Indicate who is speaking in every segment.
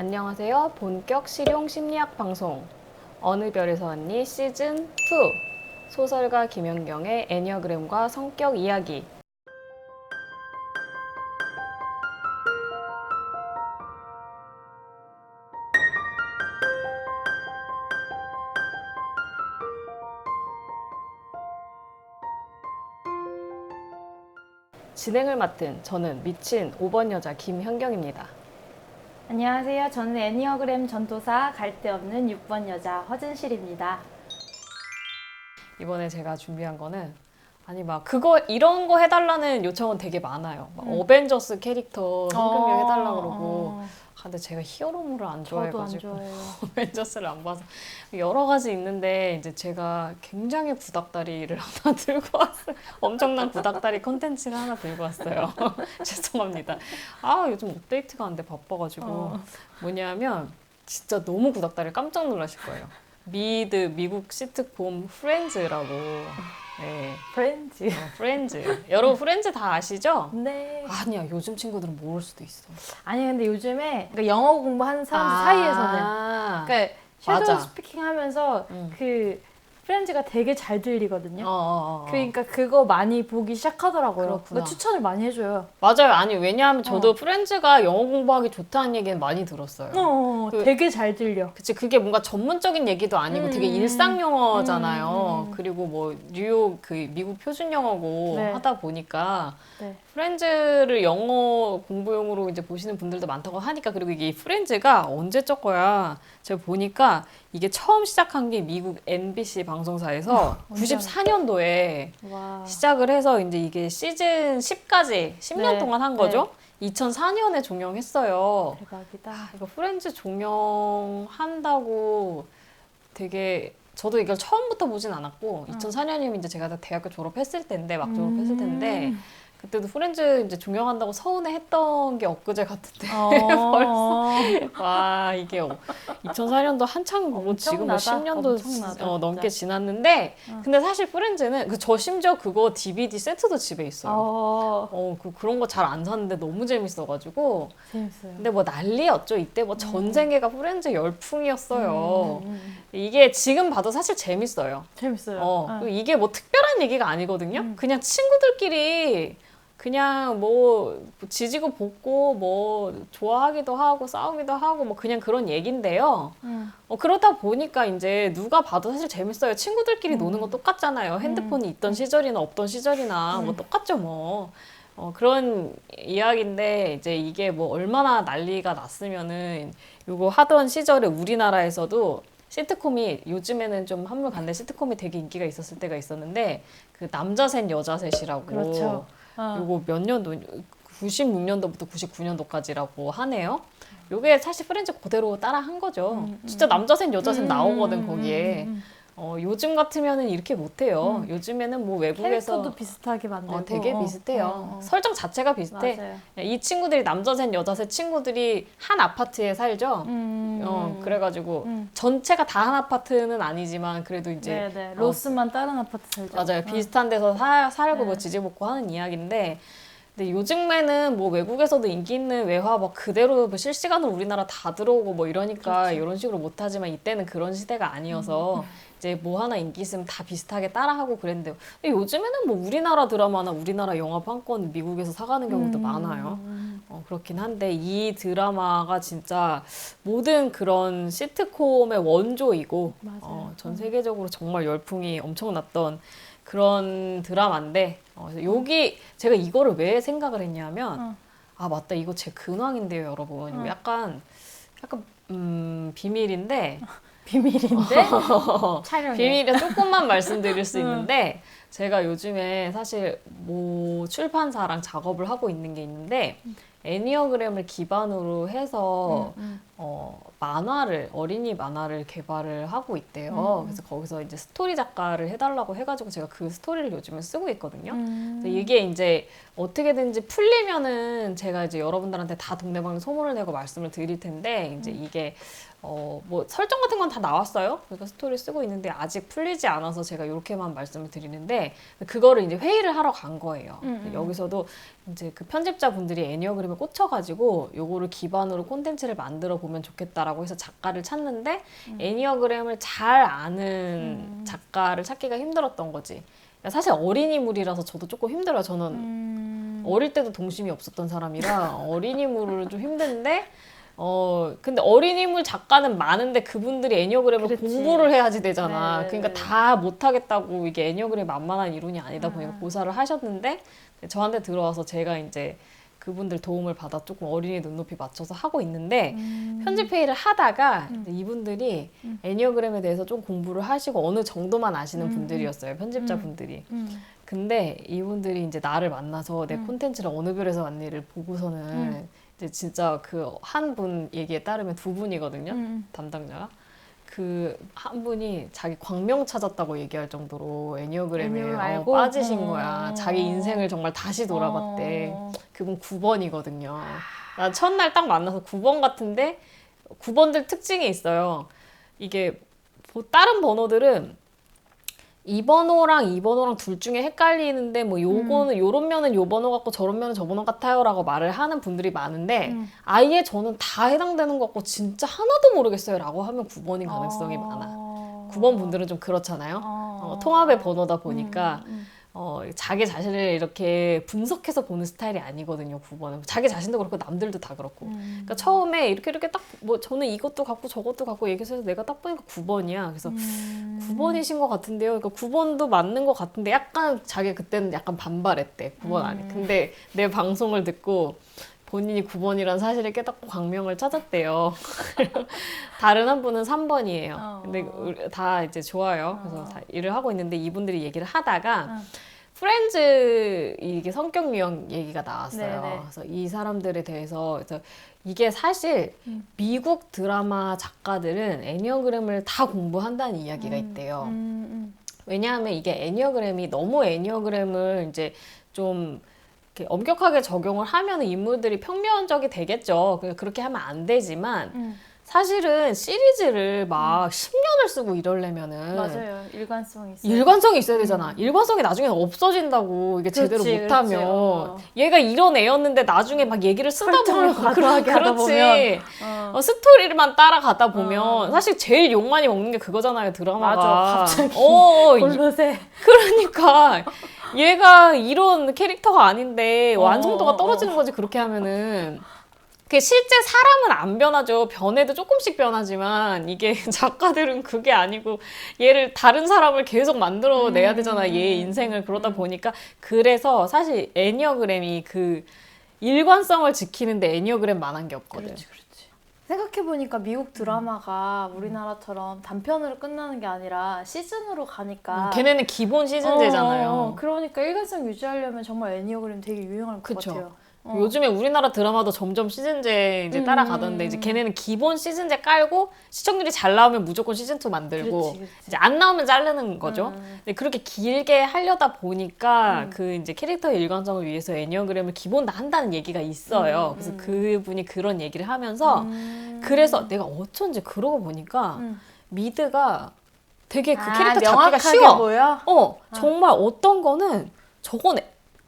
Speaker 1: 안녕하세요. 본격 실용 심리학 방송 어느 별에서 왔니 시즌 2 소설가 김연경의 애니어그램과 성격 이야기. 진행을 맡은 저는 미친 5번 여자 김현경입니다.
Speaker 2: 안녕하세요. 저는 애니어그램 전도사 갈 데 없는 6번 여자 허진실입니다.
Speaker 1: 이번에 제가 준비한 거는 막 그거 이런 거 해달라는 요청은 되게 많아요. 막 어벤져스 캐릭터 성격력 해달라고 그러고. 근데 제가 히어로물을 안 좋아해가지고
Speaker 2: 저도 안 좋아해요.
Speaker 1: 어벤져스를 안 봐서 여러 가지 있는데 이제 제가 굉장히 구닥다리를 하나 들고 왔어요. 엄청난 구닥다리 컨텐츠를 하나 들고 왔어요. 죄송합니다. 요즘 업데이트가 안 돼 바빠가지고 뭐냐면 진짜 너무 구닥다리 깜짝 놀라실 거예요. 미국 시트콤 프렌즈라고. 네. 프렌즈. 여러분 프렌즈 다 아시죠?
Speaker 2: 네.
Speaker 1: 아니야, 요즘 친구들은 모를 수도 있어.
Speaker 2: 아니 근데 요즘에 그러니까 영어 공부하는 사람들 사이에서는 그러니까 섀도우
Speaker 1: 맞아.
Speaker 2: 스피킹 하면서 그 프렌즈가 되게 잘 들리거든요.
Speaker 1: 어.
Speaker 2: 그러니까 그거 많이 보기 시작하더라고요.
Speaker 1: 그렇구나.
Speaker 2: 그러니까 추천을 많이 해줘요.
Speaker 1: 맞아요. 아니 왜냐하면 저도 프렌즈가 영어 공부하기 좋다는 얘기는 많이 들었어요.
Speaker 2: 되게 잘 들려.
Speaker 1: 그치, 그게 뭔가 전문적인 얘기도 아니고 되게 일상 영어잖아요. 그리고 뭐 뉴욕 그 미국 표준 영어고
Speaker 2: 네.
Speaker 1: 하다 보니까
Speaker 2: 네.
Speaker 1: 프렌즈를 영어 공부용으로 이제 보시는 분들도 많다고 하니까. 그리고 이게 프렌즈가 언제적 거야 제가 보니까 이게 처음 시작한 게 미국 MBC 방송사에서 94년도에
Speaker 2: 와.
Speaker 1: 시작을 해서 이제 이게 시즌 10까지 10년
Speaker 2: 네.
Speaker 1: 동안 한 거죠. 2004년에 종영했어요.
Speaker 2: 대박이다.
Speaker 1: 이거 프렌즈 종영한다고 되게 저도 이걸 처음부터 보진 않았고 2004년이면 이제 제가 다 대학교 졸업했을 때인데 막 졸업했을 텐데 그때도 프렌즈 이제 종영한다고 서운해했던 게 엊그제 같은데 벌써 와 이게 2004년도 한창 뭐 지금 뭐 10년도 넘게 지났는데 근데 사실 프렌즈는 저 심지어 그거 DVD 세트도 집에 있어요. 그런 거 잘 안 샀는데 너무 재밌어가지고.
Speaker 2: 재밌어요.
Speaker 1: 근데 뭐 난리였죠. 이때 뭐 전생애가 프렌즈 열풍이었어요. 이게 지금 봐도 사실 재밌어요.
Speaker 2: 재밌어요.
Speaker 1: 그리고 이게 뭐 특별한 얘기가 아니거든요. 그냥 친구들끼리 그냥 뭐 지지고 볶고 뭐 좋아하기도 하고 싸우기도 하고 뭐 그냥 그런 얘긴데요. 그러다 보니까 이제 누가 봐도 사실 재밌어요. 친구들끼리 노는 거 똑같잖아요. 핸드폰이 있던 시절이나 없던 시절이나 뭐 똑같죠 뭐. 그런 이야기인데 이제 이게 뭐 얼마나 난리가 났으면은 요거 하던 시절에 우리나라에서도 시트콤이 요즘에는 좀 한물 간데 시트콤이 되게 인기가 있었을 때가 있었는데 그 남자 셋 여자 셋이라고.
Speaker 2: 그렇죠.
Speaker 1: 요거 몇 년도 96년도부터 99년도까지라고 하네요. 요게 사실 프렌즈 그대로 따라 한 거죠. 진짜 남자 셋 여자 셋 나오거든 거기에. 요즘 같으면은 이렇게 못해요. 요즘에는 뭐 외국에서
Speaker 2: 캐릭터도 비슷하게 만들고
Speaker 1: 되게 비슷해요. 설정 자체가 비슷해.
Speaker 2: 맞아요.
Speaker 1: 이 친구들이 남자 셋 여자 셋 친구들이 한 아파트에 살죠. 그래가지고 전체가 다 한 아파트는 아니지만 그래도 이제
Speaker 2: 네네. 로스만 다른 아파트 살죠.
Speaker 1: 맞아요. 비슷한 데서 살고 뭐 지지볶고 하는 이야기인데. 근데 요즘에는 뭐 외국에서도 인기 있는 외화 막 그대로 뭐 실시간으로 우리나라 다 들어오고 뭐 이러니까
Speaker 2: 그렇죠.
Speaker 1: 이런 식으로 못하지만 이때는 그런 시대가 아니어서 이제 뭐 하나 인기 있으면 다 비슷하게 따라하고 그랬는데요. 근데 요즘에는 뭐 우리나라 드라마나 우리나라 영화 판권 미국에서 사가는 경우도 많아요. 그렇긴 한데 이 드라마가 진짜 모든 그런 시트콤의 원조이고 전 세계적으로 정말 열풍이 엄청났던 그런 드라마인데 여기 제가 이거를 왜 생각을 했냐면 맞다, 이거 제 근황인데요 여러분. 약간 비밀인데
Speaker 2: 비밀인데 촬영에
Speaker 1: 비밀이라 조금만 말씀드릴 수 있는데 제가 요즘에 사실 뭐 출판사랑 작업을 하고 있는 게 있는데 애니어그램을 기반으로 해서 어린이 만화를 개발을 하고 있대요. 그래서 거기서 이제 스토리 작가를 해달라고 해가지고 제가 그 스토리를 요즘에 쓰고 있거든요. 그래서 이게 이제 어떻게든지 풀리면은 제가 이제 여러분들한테 다 동네방네 소문을 내고 말씀을 드릴 텐데 이제 이게 뭐 설정 같은 건 다 나왔어요. 그러니까 스토리 쓰고 있는데 아직 풀리지 않아서 제가 이렇게만 말씀을 드리는데 그거를 이제 회의를 하러 간 거예요. 여기서도 이제 그 편집자분들이 애니어그램에 꽂혀가지고 요거를 기반으로 콘텐츠를 만들어 보면 보면 좋겠다라고 해서 작가를 찾는데 애니어그램을 잘 아는 작가를 찾기가 힘들었던 거지. 사실 어린이물이라서 저도 조금 힘들어요. 저는 어릴 때도 동심이 없었던 사람이라 어린이물은 좀 힘든데 근데 어린이물 작가는 많은데 그분들이 애니어그램을
Speaker 2: 그렇지.
Speaker 1: 공부를 해야지 되잖아.
Speaker 2: 네네네.
Speaker 1: 그러니까 다 못하겠다고 이게 애니어그램이 만만한 이론이 아니다 보니까 고사를 하셨는데 저한테 들어와서 제가 이제 그분들 도움을 받아 조금 어린이 눈높이 맞춰서 하고 있는데 편집 회의를 하다가 이분들이 애니어그램에 대해서 좀 공부를 하시고 어느 정도만 아시는 분들이었어요. 편집자분들이. 근데 이분들이 이제 나를 만나서 내 콘텐츠를 어느 별에서 왔니를 보고서는 이제 진짜 그 한 분 얘기에 따르면 두 분이거든요. 담당자가. 그 한 분이 자기 광명 찾았다고 얘기할 정도로 애니어그램에
Speaker 2: 애니어그램 알고?
Speaker 1: 빠지신 거야. 자기 인생을 정말 다시 돌아봤대. 그분 9번이거든요. 나 첫날 딱 만나서 9번 같은데 9번들 특징이 있어요. 이게 다른 번호들은 이 번호랑 이 번호랑 둘 중에 헷갈리는데 뭐 요거는 요런 면은 요 번호 같고 저런 면은 저 번호 같아요라고 말을 하는 분들이 많은데 아예 저는 다 해당되는 것 같고 진짜 하나도 모르겠어요라고 하면 9번인 가능성이 많아. 9번 분들은 좀 그렇잖아요. 통합의 번호다 보니까 자기 자신을 이렇게 분석해서 보는 스타일이 아니거든요. 9번은 자기 자신도 그렇고 남들도 다 그렇고. 그러니까 처음에 이렇게 딱 뭐 저는 이것도 갖고 저것도 갖고 얘기해서 내가 딱 보니까 9번이야. 그래서 9번이신 것 같은데요. 그러니까 9번도 맞는 것 같은데 약간 자기 그때는 약간 반발했대. 9번 아니. 근데 내 방송을 듣고 본인이 9번이라는 사실을 깨닫고 광명을 찾았대요. 다른 한 분은 3번이에요. 근데 다 이제 좋아요. 그래서 다 일을 하고 있는데 이분들이 얘기를 하다가 프렌즈 이게 성격 유형 얘기가 나왔어요.
Speaker 2: 네네.
Speaker 1: 그래서 이 사람들에 대해서 그래서 이게 사실 미국 드라마 작가들은 애니어그램을 다 공부한다는 이야기가 있대요. 왜냐하면 이게 애니어그램이 너무 애니어그램을 이제 좀 이렇게 엄격하게 적용을 하면 인물들이 평면적이 되겠죠. 그렇게 하면 안 되지만 사실은 시리즈를 막 10년을 쓰고 이러려면은
Speaker 2: 맞아요. 일관성이 있어요.
Speaker 1: 일관성이 있어야 되잖아. 일관성이 나중에 없어진다고 이게 제대로
Speaker 2: 그렇지,
Speaker 1: 못하면
Speaker 2: 그렇지.
Speaker 1: 얘가 이런 애였는데 나중에 막 얘기를 쓰다
Speaker 2: 설정을
Speaker 1: 보면
Speaker 2: 과도하게 하다
Speaker 1: 그렇지.
Speaker 2: 보면.
Speaker 1: 스토리만 따라가다 보면 사실 제일 욕 많이 먹는 게 그거잖아요. 드라마가.
Speaker 2: 맞아. 갑자기 골로새.
Speaker 1: 그러니까 얘가 이런 캐릭터가 아닌데 완성도가 떨어지는 거지. 그렇게 하면은. 그 실제 사람은 안 변하죠. 변해도 조금씩 변하지만 이게 작가들은 그게 아니고 얘를 다른 사람을 계속 만들어내야 되잖아. 얘 인생을. 그러다 보니까 그래서 사실 애니어그램이 그 일관성을 지키는데 애니어그램만한 게 없거든.
Speaker 2: 그렇지. 생각해보니까 미국 드라마가 우리나라처럼 단편으로 끝나는 게 아니라 시즌으로 가니까
Speaker 1: 걔네는 기본 시즌제잖아요.
Speaker 2: 그러니까 일관성 유지하려면 정말 애니어그램 되게 유용할 것
Speaker 1: 그쵸.
Speaker 2: 같아요.
Speaker 1: 요즘에 우리나라 드라마도 점점 시즌제 이제 따라가던데 이제 걔네는 기본 시즌제 깔고 시청률이 잘 나오면 무조건 시즌2 만들고
Speaker 2: 그렇지.
Speaker 1: 이제 안 나오면 자르는 거죠. 근데 그렇게 길게 하려다 보니까 그 이제 캐릭터의 일관성을 위해서 애니어그램을 기본 다 한다는 얘기가 있어요. 그래서 그분이 그런 얘기를 하면서 그래서 내가 어쩐지 그러고 보니까 미드가 되게 그 캐릭터 잡기가
Speaker 2: 명확하게
Speaker 1: 쉬워.
Speaker 2: 보여?
Speaker 1: 정말 어떤 거는 저건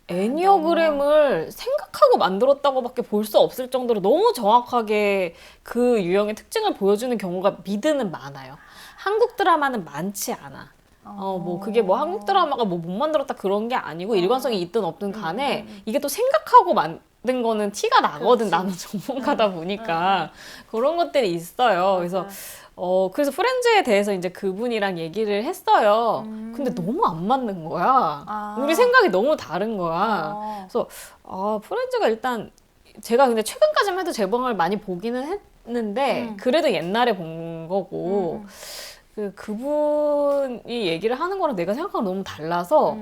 Speaker 1: 애니어그램을 생각하고 만들었다고밖에 볼 수 없을 정도로 너무 정확하게 그 유형의 특징을 보여주는 경우가 미드는 많아요. 한국 드라마는 많지 않아. 뭐 그게 뭐 한국 드라마가 뭐 못 만들었다 그런 게 아니고 일관성이 있든 없든 간에 이게 또 생각하고 만든 거는 티가 나거든. 나는 전문가다 보니까 그런 것들이 있어요. 그래서 그래서 프렌즈에 대해서 이제 그분이랑 얘기를 했어요. 근데 너무 안 맞는 거야. 우리 생각이 너무 다른 거야. 그래서 프렌즈가 일단 제가 근데 최근까지만 해도 재방을 많이 보기는 했는데 그래도 옛날에 본 거고 그분이 얘기를 하는 거랑 내가 생각하는 너무 달라서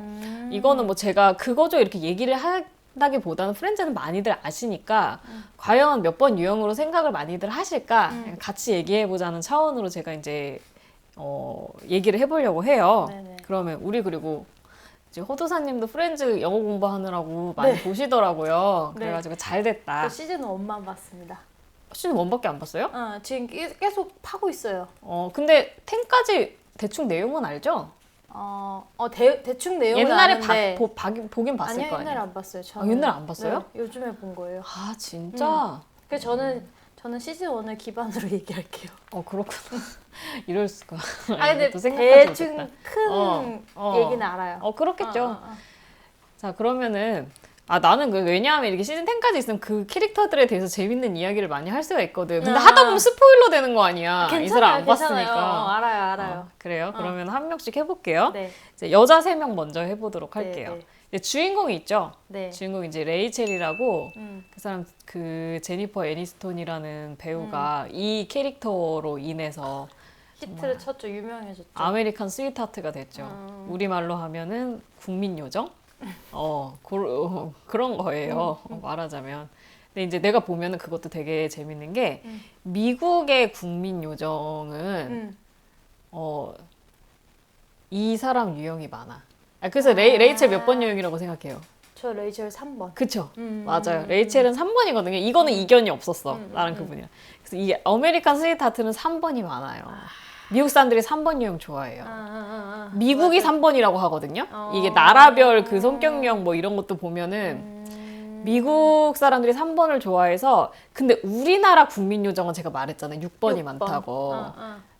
Speaker 1: 이거는 뭐 제가 그거죠 이렇게 얘기를 하다기보다는 프렌즈는 많이들 아시니까 과연 몇 번 유형으로 생각을 많이들 하실까 같이 얘기해보자는 차원으로 제가 이제 얘기를 해보려고 해요.
Speaker 2: 네네.
Speaker 1: 그러면 우리 그리고 이제 호도사님도 프렌즈 영어 공부하느라고 많이 보시더라고요.
Speaker 2: 네.
Speaker 1: 그래가지고 잘 됐다.
Speaker 2: 시즌 1만 봤습니다.
Speaker 1: 시즌 1밖에 안 봤어요?
Speaker 2: 지금 계속 파고 있어요.
Speaker 1: 근데 10까지 대충 내용은 알죠?
Speaker 2: 대충 내용은
Speaker 1: 옛날에
Speaker 2: 아는데
Speaker 1: 보긴 봤을
Speaker 2: 아니요,
Speaker 1: 거
Speaker 2: 옛날에
Speaker 1: 아니에요?
Speaker 2: 안 봤어요. 저는.
Speaker 1: 옛날에 안 봤어요?
Speaker 2: 네, 요즘에 본 거예요.
Speaker 1: 진짜?
Speaker 2: 그래서 저는 시즌 1을 기반으로 얘기할게요.
Speaker 1: 그렇구나. 이럴 수가.
Speaker 2: 아 근데
Speaker 1: 또 생각하지
Speaker 2: 대충
Speaker 1: 못했다.
Speaker 2: 큰 얘기는 알아요.
Speaker 1: 그렇겠죠. 자, 그러면은 나는 왜냐하면 이렇게 시즌 10까지 있으면 그 캐릭터들에 대해서 재밌는 이야기를 많이 할 수가 있거든. 근데 하다 보면 스포일러 되는 거 아니야. 이 사람 안 봤으니까.
Speaker 2: 알아요.
Speaker 1: 그래요? 그러면 한 명씩 해볼게요.
Speaker 2: 네.
Speaker 1: 이제 여자 3명 먼저 해보도록 할게요.
Speaker 2: 네.
Speaker 1: 이제 주인공이 있죠?
Speaker 2: 네.
Speaker 1: 주인공이 이제 레이첼이라고
Speaker 2: 음.
Speaker 1: 그 사람 그 제니퍼 애니스톤이라는 배우가 이 캐릭터로 인해서
Speaker 2: 히트를 쳤죠. 유명해졌죠.
Speaker 1: 아메리칸 스위트하트가 됐죠. 우리말로 하면은 국민 요정? 그런 거예요. 말하자면. 근데 이제 내가 보면은 그것도 되게 재밌는 게 미국의 국민 요정은 이 사람 유형이 많아. 그래서 레이첼 몇 번 유형이라고 생각해요?
Speaker 2: 저 레이첼 3번.
Speaker 1: 그쵸? 맞아요. 레이첼은 3번이거든요. 이거는 이견이 없었어. 나랑 그분이랑. 그래서 이 아메리칸 스위트하트는 3번이 많아요. 미국 사람들이 3번 유형 좋아해요. 미국이 맞아. 3번이라고 하거든요. 이게 나라별 그 성격형 뭐 이런 것도 보면은 미국 사람들이 3번을 좋아해서 근데 우리나라 국민 요정은 제가 말했잖아요. 6번이 많다고.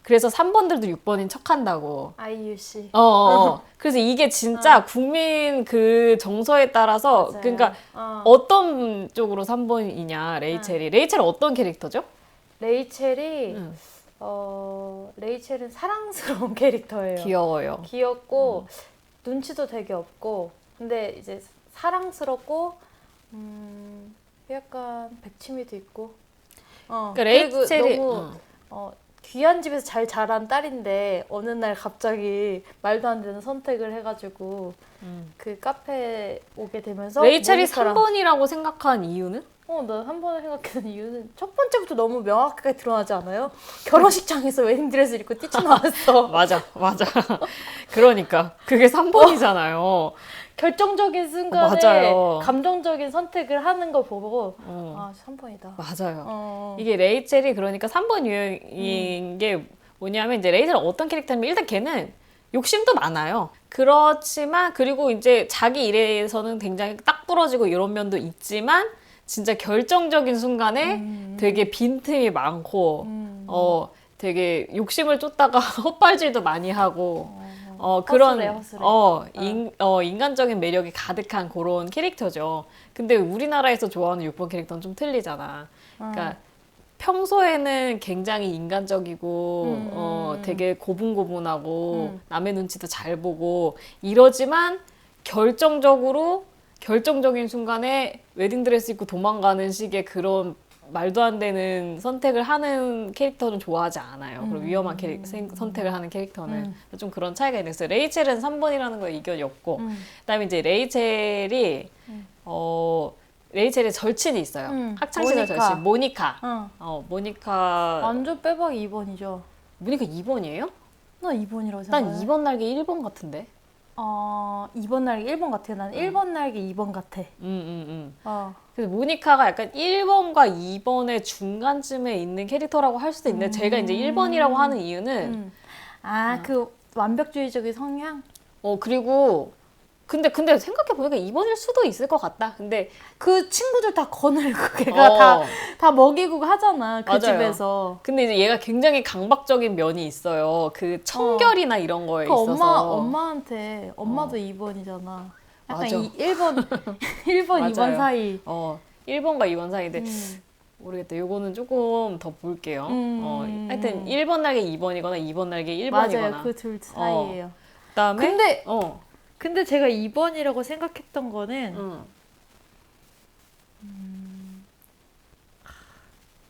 Speaker 1: 그래서 3번들도 6번인 척한다고.
Speaker 2: 아이유 씨.
Speaker 1: 그래서 이게 진짜 국민 그 정서에 따라서
Speaker 2: 맞아요.
Speaker 1: 그러니까 어떤 쪽으로 3번이냐 레이첼이. 레이첼은 어떤 캐릭터죠?
Speaker 2: 레이첼이 레이첼은 사랑스러운 캐릭터예요.
Speaker 1: 귀여워요.
Speaker 2: 귀엽고 눈치도 되게 없고 근데 이제 사랑스럽고 약간 백치미도 있고
Speaker 1: 그러니까 레이첼이
Speaker 2: 너무 귀한 집에서 잘 자란 딸인데 어느 날 갑자기 말도 안 되는 선택을 해가지고 그 카페에 오게 되면서
Speaker 1: 레이첼이 3번이라고 생각한 이유는?
Speaker 2: 나 한 번에 생각하는 이유는 첫 번째부터 너무 명확하게 드러나지 않아요? 결혼식장에서 웨딩드레스 입고 뛰쳐나왔어.
Speaker 1: 맞아. 그러니까 그게 3번이잖아요.
Speaker 2: 결정적인 순간에
Speaker 1: 맞아요.
Speaker 2: 감정적인 선택을 하는 거 보고 3번이다.
Speaker 1: 맞아요. 이게 레이첼이 그러니까 3번 유형인 게 뭐냐면 이제 레이첼은 어떤 캐릭터냐면 일단 걔는 욕심도 많아요. 그렇지만 그리고 이제 자기 일에서는 굉장히 딱 부러지고 이런 면도 있지만 진짜 결정적인 순간에 되게 빈틈이 많고 되게 욕심을 쫓다가 헛발질도 많이 하고 그런
Speaker 2: 허술해.
Speaker 1: 인간적인 매력이 가득한 그런 캐릭터죠. 근데 우리나라에서 좋아하는 6번 캐릭터는 좀 틀리잖아. 그러니까 평소에는 굉장히 인간적이고 되게 고분고분하고 남의 눈치도 잘 보고 이러지만 결정적인 순간에 웨딩드레스 입고 도망가는 식의 그런 말도 안 되는 선택을 하는 캐릭터는 좋아하지 않아요. 그리고 위험한 선택을 하는 캐릭터는 좀 그런 차이가 있어요. 레이첼은 3번이라는 거에 이견이 없고 그다음에 이제 레이첼이 레이첼의 절친이 있어요. 학창시절 절친 모니카. 모니카
Speaker 2: 완전 빼박 2번이죠.
Speaker 1: 모니카 2번이에요?
Speaker 2: 나 2번이라고 생각해.
Speaker 1: 난 2번 날개 1번 같은데.
Speaker 2: 2번 날개 1번 같아. 난 1번 날개 2번 같아.
Speaker 1: 그래서 모니카가 약간 1번과 2번의 중간쯤에 있는 캐릭터라고 할 수도 있는데 제가 이제 1번이라고 하는 이유는
Speaker 2: 그 완벽주의적인 성향?
Speaker 1: 그리고 근데 생각해보니까 2번일 수도 있을 것 같다. 근데
Speaker 2: 그 친구들 다 거늘고 걔가 다 먹이고 하잖아. 그
Speaker 1: 맞아요.
Speaker 2: 집에서.
Speaker 1: 근데 이제 얘가 굉장히 강박적인 면이 있어요. 그 청결이나 이런 거에 있어서.
Speaker 2: 엄마한테 엄마도 2번이잖아. 약간
Speaker 1: 맞아.
Speaker 2: 1번 2번 사이.
Speaker 1: 1번과 2번 사이인데 모르겠다. 요거는 조금 더 볼게요. 하여튼 1번 날개 2번이거나 2번 날개 1번이거나.
Speaker 2: 맞아요. 그 둘 사이예요.
Speaker 1: 그다음에
Speaker 2: 근데 제가 2번이라고 생각했던 거는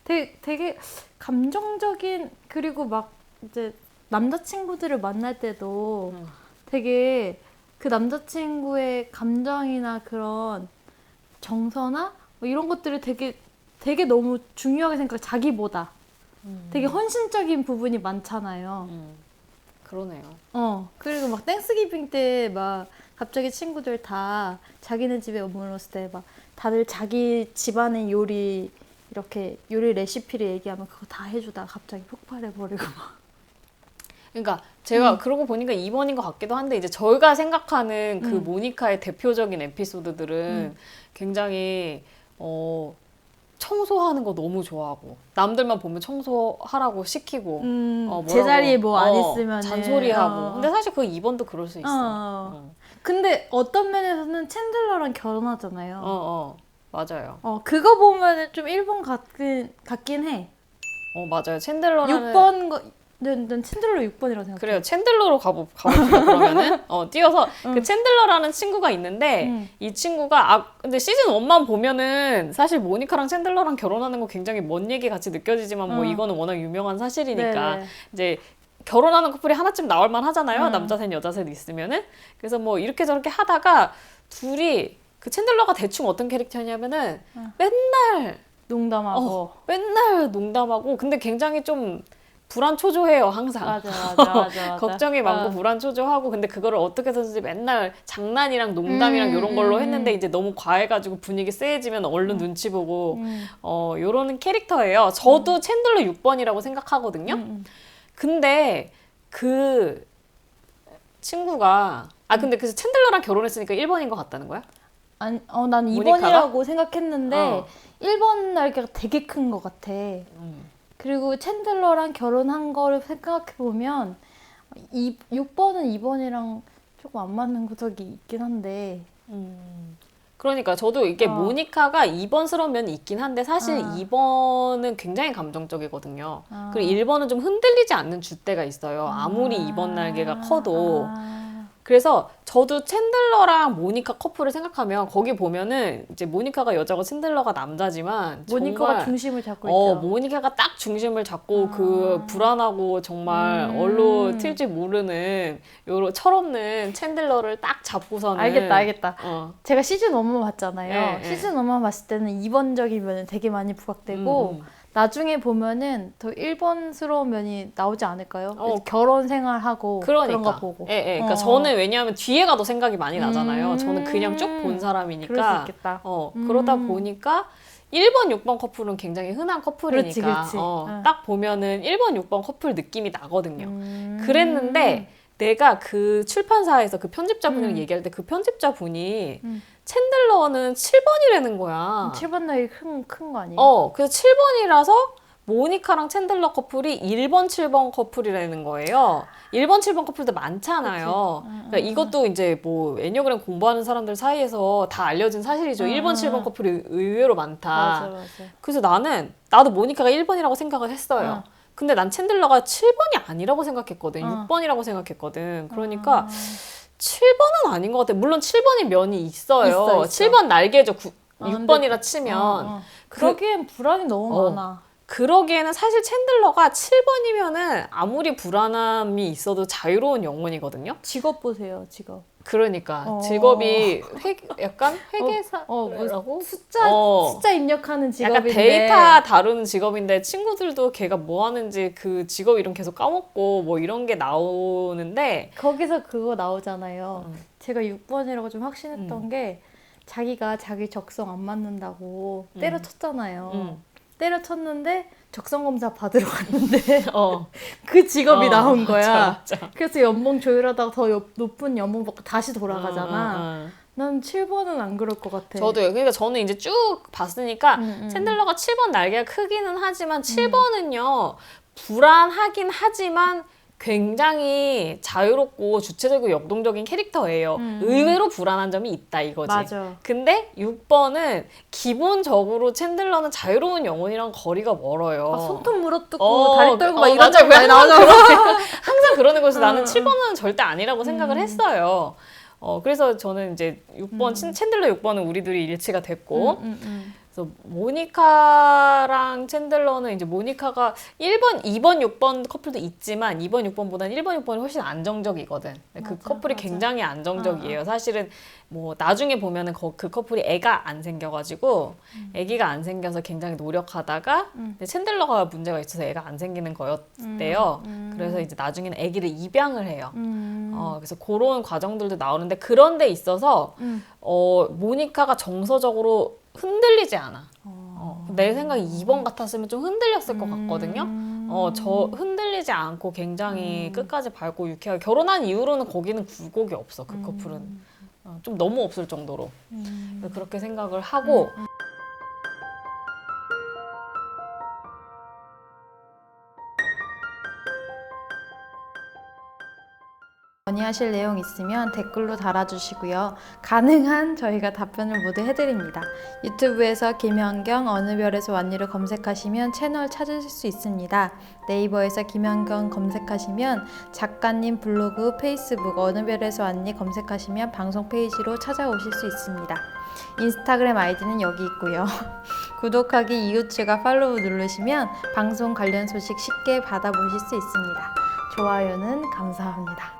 Speaker 2: 되게 감정적인 그리고 막 이제 남자친구들을 만날 때도 되게 그 남자친구의 감정이나 그런 정서나 뭐 이런 것들을 되게 너무 중요하게 생각해. 자기보다 되게 헌신적인 부분이 많잖아요.
Speaker 1: 그러네요.
Speaker 2: 그리고 막 땡스기빙 때 막 갑자기 친구들 다 자기네 집에 머물렀을 때 막 다들 자기 집안의 요리 이렇게 요리 레시피를 얘기하면 그거 다 해주다가 갑자기 폭발해버리고 막.
Speaker 1: 그러니까 제가 그러고 보니까 2번인 것 같기도 한데 이제 저희가 생각하는 그 모니카의 대표적인 에피소드들은 굉장히 청소하는 거 너무 좋아하고 남들만 보면 청소하라고 시키고 뭐라고,
Speaker 2: 제자리에 뭐 안 있으면
Speaker 1: 잔소리하고. 근데 사실 그 2번도 그럴 수 있어.
Speaker 2: 근데 어떤 면에서는 챈들러랑 결혼하잖아요.
Speaker 1: 맞아요.
Speaker 2: 그거 보면은 좀 1번 같긴 해.
Speaker 1: 맞아요. 챈들러라는
Speaker 2: 6번 난 챈들러 6번이라고 생각해.
Speaker 1: 그래요. 챈들러로 가볼게요. 그러면은 띄어서 그 챈들러라는 친구가 있는데 이 친구가 근데 시즌 1만 보면은 사실 모니카랑 챈들러랑 결혼하는 거 굉장히 먼 얘기 같이 느껴지지만 뭐 이거는 워낙 유명한 사실이니까
Speaker 2: 네네.
Speaker 1: 이제 결혼하는 커플이 하나쯤 나올 만 하잖아요. 남자 셋 여자 셋 있으면은. 그래서 뭐 이렇게 저렇게 하다가 둘이 그 챈들러가 대충 어떤 캐릭터냐면은 맨날
Speaker 2: 농담하고
Speaker 1: 농담하고 근데 굉장히 좀 불안초조해요, 항상.
Speaker 2: 맞아.
Speaker 1: 걱정이 많고 불안초조하고 근데 그거를 어떻게든지 맨날 장난이랑 농담이랑 이런 걸로 했는데 이제 너무 과해가지고 분위기 쎄해지면 얼른 눈치 보고 요런 캐릭터예요. 저도 챈들러 6번이라고 생각하거든요. 근데 그 친구가 근데 그래서 챈들러랑 결혼했으니까 1번인 것 같다는 거야?
Speaker 2: 아니, 난
Speaker 1: 모니카가?
Speaker 2: 2번이라고 생각했는데 1번 날개가 되게 큰 것 같아. 그리고 챈들러랑 결혼한 거를 생각해보면 6번은 2번이랑 조금 안 맞는 구석이 있긴 한데
Speaker 1: 그러니까 저도 이게 모니카가 2번스러운 면이 있긴 한데 사실 2번은 굉장히 감정적이거든요. 그리고 1번은 좀 흔들리지 않는 줏대가 있어요. 아무리 2번 날개가 커도. 그래서 저도 챈들러랑 모니카 커플을 생각하면 거기 보면은 이제 모니카가 여자고 챈들러가 남자지만
Speaker 2: 모니카가
Speaker 1: 정말
Speaker 2: 중심을 잡고 있죠.
Speaker 1: 모니카가 딱 중심을 잡고 그 불안하고 정말 얼로 튈지 모르는 요런 철없는 챈들러를 딱 잡고서는
Speaker 2: 알겠다. 제가 시즌 1만 봤잖아요.
Speaker 1: 네,
Speaker 2: 시즌 1만 봤을 때는 2번적인 면이 되게 많이 부각되고 나중에 보면은 더 1번스러운 면이 나오지 않을까요? 결혼 생활하고 그런 거 보고.
Speaker 1: 그러니까 저는 왜냐하면 뒤에 가도 생각이 많이 나잖아요. 저는 그냥 쭉 본 사람이니까.
Speaker 2: 그럴 수 있겠다.
Speaker 1: 그러다 보니까 1번, 6번 커플은 굉장히 흔한 커플이니까
Speaker 2: 그렇지.
Speaker 1: 딱 보면은 1번, 6번 커플 느낌이 나거든요. 그랬는데 내가 그 출판사에서 그 편집자분이랑 얘기할 때 그 편집자분이 챈들러는 7번이라는 거야.
Speaker 2: 7번 나이 큰 거 아니에요?
Speaker 1: 그래서 7번이라서 모니카랑 챈들러 커플이 1번, 7번 커플이라는 거예요. 1번, 7번 커플도 많잖아요. 그러니까 이것도 이제 뭐 애니어그램 공부하는 사람들 사이에서 다 알려진 사실이죠. 1번, 7번 커플이 의외로 많다.
Speaker 2: 맞아.
Speaker 1: 그래서 나도 모니카가 1번이라고 생각을 했어요. 근데 난 챈들러가 7번이 아니라고 생각했거든. 6번이라고 생각했거든. 그러니까 7번은 아닌 것 같아. 물론 7번이 면이 있어요. 7번 날개죠. 6번이라 치면.
Speaker 2: 그러기엔 불안이 너무 많아.
Speaker 1: 그러기에는 사실 챈들러가 7번이면은 아무리 불안함이 있어도 자유로운 영혼이거든요.
Speaker 2: 직업 보세요, 직업.
Speaker 1: 그러니까 직업이 약간 회계사라고?
Speaker 2: 숫자 입력하는 직업인데
Speaker 1: 약간 데이터 다루는 직업인데 친구들도 걔가 뭐 하는지 그 직업 이름 계속 까먹고 뭐 이런 게 나오는데
Speaker 2: 거기서 그거 나오잖아요. 제가 6번이라고 좀 확신했던 게 자기가 자기 적성 안 맞는다고 때려쳤잖아요. 때려쳤는데 적성 검사 받으러 갔는데 그 직업이 나온 거야.
Speaker 1: 맞아.
Speaker 2: 그래서 연봉 조율하다가 더 높은 연봉 받고 다시 돌아가잖아. 난 7번은 안 그럴 것 같아.
Speaker 1: 저도요. 그러니까 저는 이제 쭉 봤으니까 챈들러가 7번 날개가 크기는 하지만 7번은요 불안하긴 하지만 굉장히 자유롭고 주체적이고 역동적인 캐릭터예요. 의외로 불안한 점이 있다 이거지.
Speaker 2: 맞아.
Speaker 1: 근데 6번은 기본적으로 챈들러는 자유로운 영혼이랑 거리가 멀어요.
Speaker 2: 손톱 물어뜯고 다리 떨고 막 이런
Speaker 1: 맞아.
Speaker 2: 거 많이 나오잖아.
Speaker 1: 항상 그러는 거에서 나는 7번은 절대 아니라고 생각을 했어요. 그래서 저는 이제 6번, 챈들러 6번은 우리 둘이 일치가 됐고 그래서 모니카랑 챈들러는 이제 모니카가 1번, 2번, 6번 커플도 있지만 2번, 6번보다는 1번, 6번이 훨씬 안정적이거든. 그 커플이 굉장히 안정적이에요. 사실은 뭐 나중에 보면은 그 커플이 애가 안 생겨가지고 애기가 안 생겨서 굉장히 노력하다가 챈들러가 문제가 있어서 애가 안 생기는 거였대요. 그래서 이제 나중에는 애기를 입양을 해요. 그래서 그런 과정들도 나오는데 그런 데 있어서 모니카가 정서적으로 흔들리지 않아. 내 생각에 2번 같았으면 좀 흔들렸을 것 같거든요. 저 흔들리지 않고 굉장히 끝까지 밝고 유쾌하게 결혼한 이후로는 거기는 굴곡이 없어. 그 커플은 좀 너무 없을 정도로 그렇게 생각을 하고
Speaker 2: 건의하실 내용 있으면 댓글로 달아주시고요. 가능한 저희가 답변을 모두 해드립니다. 유튜브에서 김현경 어느 별에서 왔니를 검색하시면 채널 찾으실 수 있습니다. 네이버에서 김현경 검색하시면 작가님 블로그, 페이스북 어느 별에서 왔니 검색하시면 방송 페이지로 찾아오실 수 있습니다. 인스타그램 아이디는 여기 있고요. 구독하기, 이웃과 팔로우 누르시면 방송 관련 소식 쉽게 받아보실 수 있습니다. 좋아요는 감사합니다.